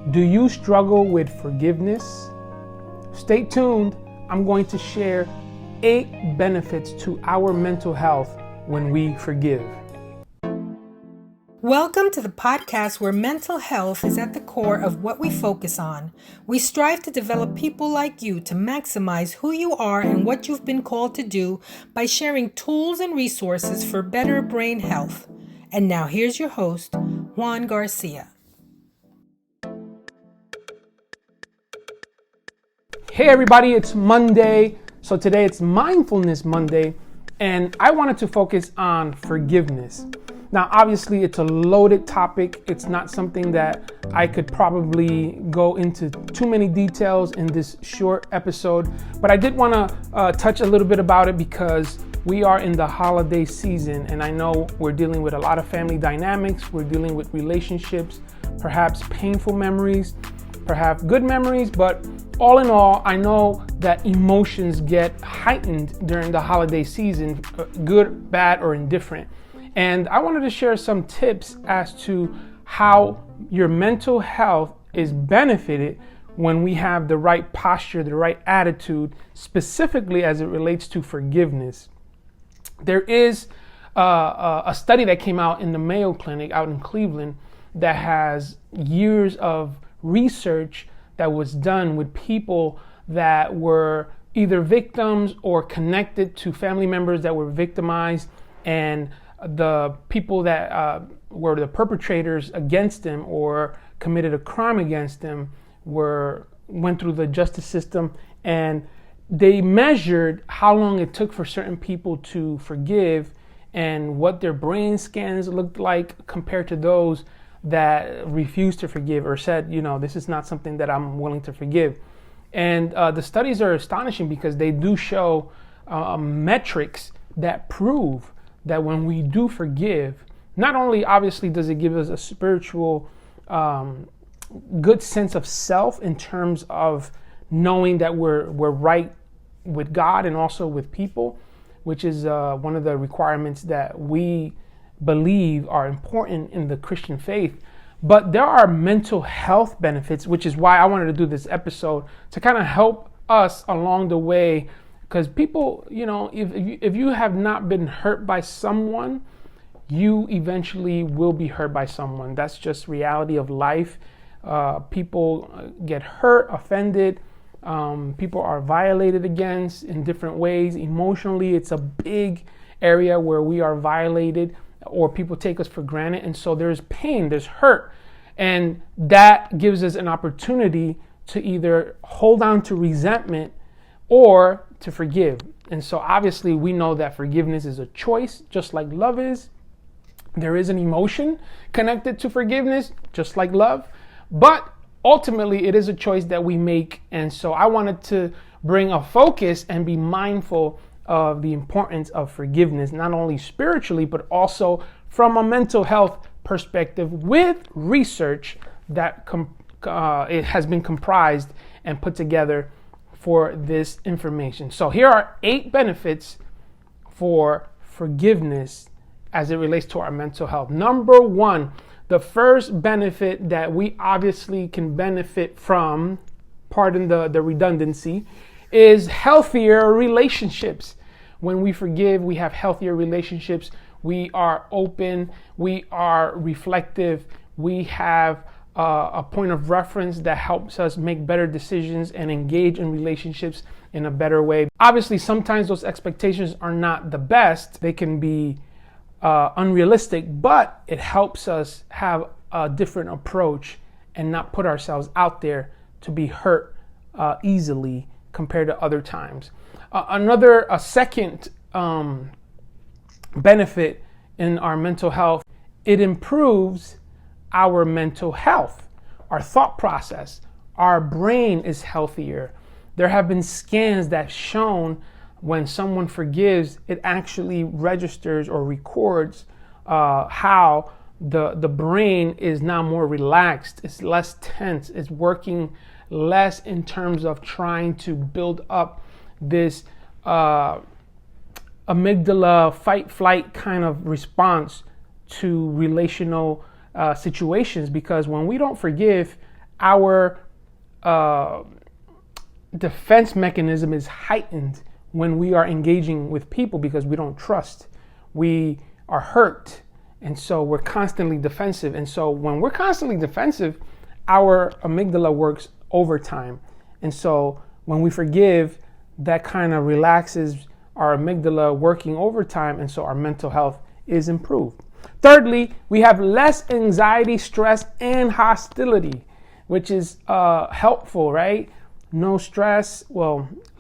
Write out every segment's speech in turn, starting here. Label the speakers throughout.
Speaker 1: Do you struggle with forgiveness? Stay tuned. I'm going to share 8 benefits to our mental health when we forgive.
Speaker 2: Welcome to the podcast where mental health is at the core of what we focus on. We strive to develop people like you to maximize who you are and what you've been called to do by sharing tools and resources for better brain health. And now here's your host, Juan Garcia.
Speaker 1: Hey everybody, it's Monday. So today it's Mindfulness Monday, and I wanted to focus on forgiveness. Now, obviously, it's a loaded topic. It's not something that I could probably go into too many details in this short episode, but I did want to touch a little bit about it because we are in the holiday season, and I know we're dealing with a lot of family dynamics. We're dealing with relationships, perhaps painful memories, perhaps good memories, but all in all, I know that emotions get heightened during the holiday season, good, bad, or indifferent. And I wanted to share some tips as to how your mental health is benefited when we have the right posture, the right attitude, specifically as it relates to forgiveness. There is a study that came out in the Mayo Clinic out in Cleveland that has years of research that was done with people that were either victims or connected to family members that were victimized, and the people that were the perpetrators against them or committed a crime against them went through the justice system, and they measured how long it took for certain people to forgive and what their brain scans looked like compared to those that refused to forgive or said, this is not something that I'm willing to forgive. And the studies are astonishing because they do show metrics that prove that when we do forgive, not only obviously does it give us a spiritual good sense of self in terms of knowing that we're right with God and also with people, which is one of the requirements that we believe are important in the Christian faith. But there are mental health benefits, which is why I wanted to do this episode, to kind of help us along the way. Because people, if you have not been hurt by someone, you eventually will be hurt by someone. That's just reality of life. People get hurt, offended. People are violated against in different ways. Emotionally, it's a big area where we are violated or people take us for granted. And so there's pain, there's hurt. And that gives us an opportunity to either hold on to resentment or to forgive. And so obviously we know that forgiveness is a choice, just like love is. There is an emotion connected to forgiveness, just like love. But ultimately it is a choice that we make. And so I wanted to bring a focus and be mindful of the importance of forgiveness, not only spiritually, but also from a mental health perspective with research that it has been comprised and put together for this information. So here are 8 benefits for forgiveness as it relates to our mental health. Number 1, the first benefit that we obviously can benefit from, pardon the redundancy, is healthier relationships. When we forgive, we have healthier relationships. We are open. We are reflective. We have a point of reference that helps us make better decisions and engage in relationships in a better way. Obviously, sometimes those expectations are not the best. They can be unrealistic, but it helps us have a different approach and not put ourselves out there to be hurt easily compared to other times. A second benefit in our mental health, it improves our mental health, our thought process. Our brain is healthier. There have been scans that shown when someone forgives, it actually registers or records how the brain is now more relaxed. It's less tense. It's working less in terms of trying to build up this amygdala fight flight kind of response to relational situations, because when we don't forgive, our defense mechanism is heightened when we are engaging with people because we don't trust. We are hurt, and so we're constantly defensive. And so when we're constantly defensive, our amygdala works overtime. And so when we forgive, that kind of relaxes our amygdala working overtime, and so our mental health is improved. Thirdly, we have less anxiety, stress, and hostility, which is helpful, right? No stress,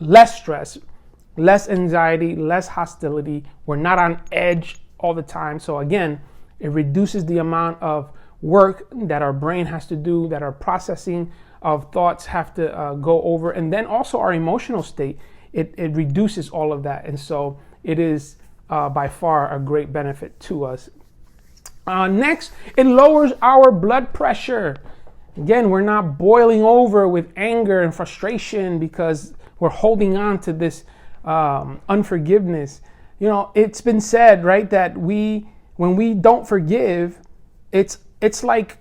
Speaker 1: less stress, less anxiety, less hostility. We're not on edge all the time. So again, it reduces the amount of work that our brain has to do, that our processing of thoughts have to go over. And then also our emotional state, it reduces all of that. And so it is by far a great benefit to us. Next, it lowers our blood pressure. Again, we're not boiling over with anger and frustration because we're holding on to this unforgiveness. You know, it's been said, right, that when we don't forgive, it's like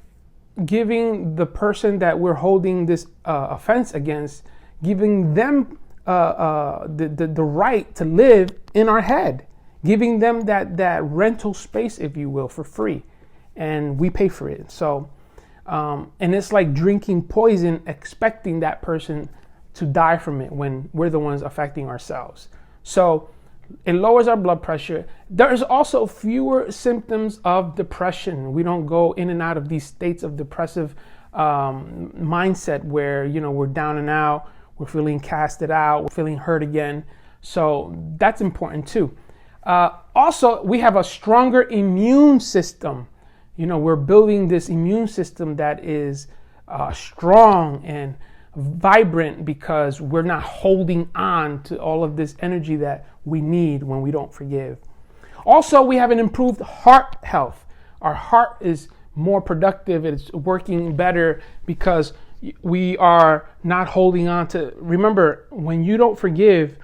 Speaker 1: giving the person that we're holding this offense against, giving them the right to live in our head, giving them that rental space, if you will, for free, and we pay for it. So, and it's like drinking poison, expecting that person to die from it when we're the ones affecting ourselves. So it lowers our blood pressure. There's also fewer symptoms of depression. We don't go in and out of these states of depressive mindset where, you know, we're down and out, we're feeling casted out, we're feeling hurt again. So that's important too. Also, we have a stronger immune system. You know, we're building this immune system that is strong and vibrant because we're not holding on to all of this energy that we need when we don't forgive. Also, we have an improved heart health. Our heart is more productive. It's working better because we are not holding on to. Remember, when you don't forgive,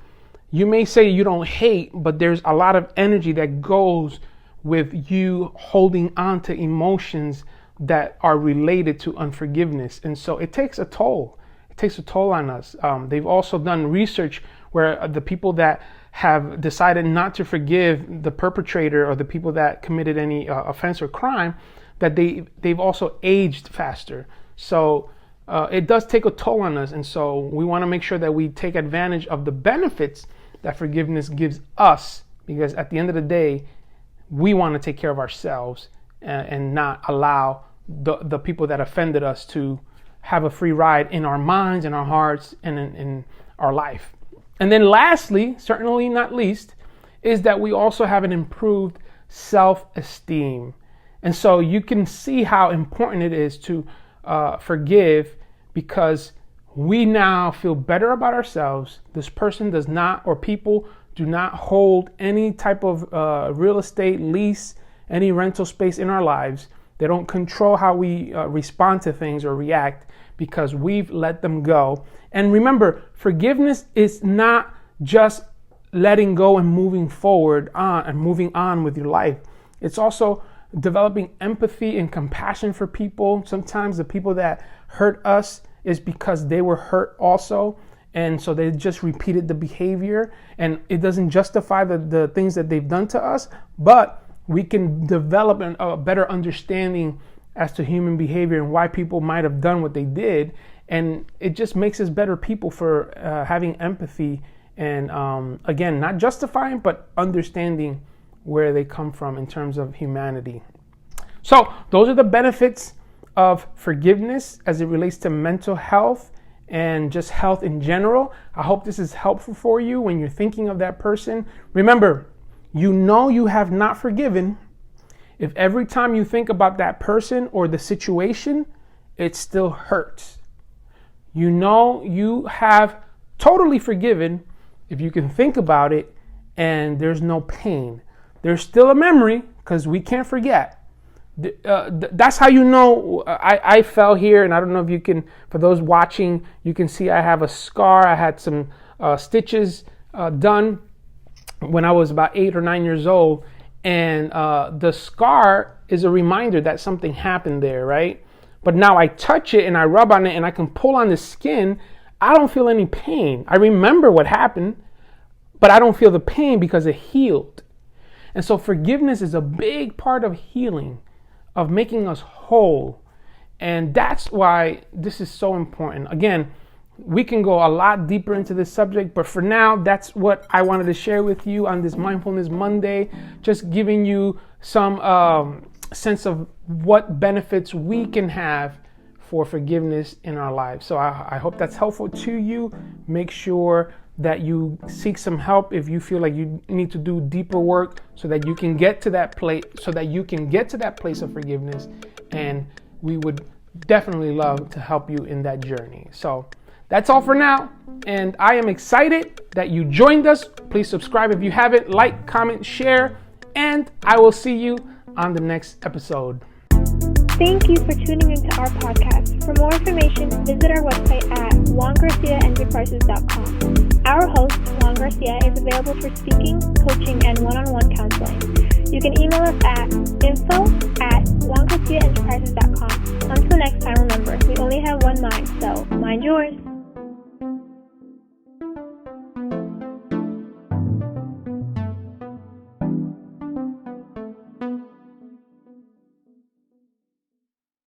Speaker 1: you may say you don't hate, but there's a lot of energy that goes with you holding on to emotions that are related to unforgiveness. And so it takes a toll. It takes a toll on us. They've also done research where the people that have decided not to forgive the perpetrator or the people that committed any offense or crime, that they've also aged faster. So it does take a toll on us. And so we want to make sure that we take advantage of the benefits that forgiveness gives us, because at the end of the day, we want to take care of ourselves and not allow the people that offended us to have a free ride in our minds, in our hearts, and in our life. And then lastly, certainly not least, is that we also have an improved self-esteem. And so you can see how important it is to forgive, because we now feel better about ourselves. This person does not, or people do not hold any type of real estate lease, any rental space in our lives. They don't control how we respond to things or react because we've let them go. And remember, forgiveness is not just letting go and moving forward and moving on with your life. It's also developing empathy and compassion for people. Sometimes the people that hurt us is because they were hurt also. And so they just repeated the behavior, and it doesn't justify the things that they've done to us, but we can develop a better understanding as to human behavior and why people might have done what they did. And it just makes us better people for having empathy and, again, not justifying, but understanding where they come from in terms of humanity. So those are the benefits of forgiveness as it relates to mental health and just health in general. I hope this is helpful for you when you're thinking of that person. Remember, you know you have not forgiven if every time you think about that person or the situation, it still hurts. You know you have totally forgiven if you can think about it and there's no pain. There's still a memory, because we can't forget. That's how you know. I fell here, and I don't know if you can, for those watching, you can see I have a scar. I had some stitches done when I was about 8 or 9 years old, and the scar is a reminder that something happened there, right? but now I touch it and I rub on it and I can pull on the skin, I don't feel any pain. I remember what happened, but I don't feel the pain because it healed. And so forgiveness is a big part of healing, of making us whole. And that's why this is so important. Again, we can go a lot deeper into this subject, but for now, that's what I wanted to share with you on this Mindfulness Monday, just giving you some sense of what benefits we can have for forgiveness in our lives. So I hope that's helpful to you. Make sure that you seek some help if you feel like you need to do deeper work so that you can get to that place of forgiveness. And we would definitely love to help you in that journey. So that's all for now. And I am excited that you joined us. Please subscribe if you haven't, like, comment, share, and I will see you on the next episode.
Speaker 3: Thank you for tuning into our podcast. For more information, visit our website at juangarciaenterprises.com. Our host, Juan Garcia, is available for speaking, coaching, and one-on-one counseling. You can email us at info@juangarciaenterprises.com. Until next time, remember, we only have one mind, so mind yours.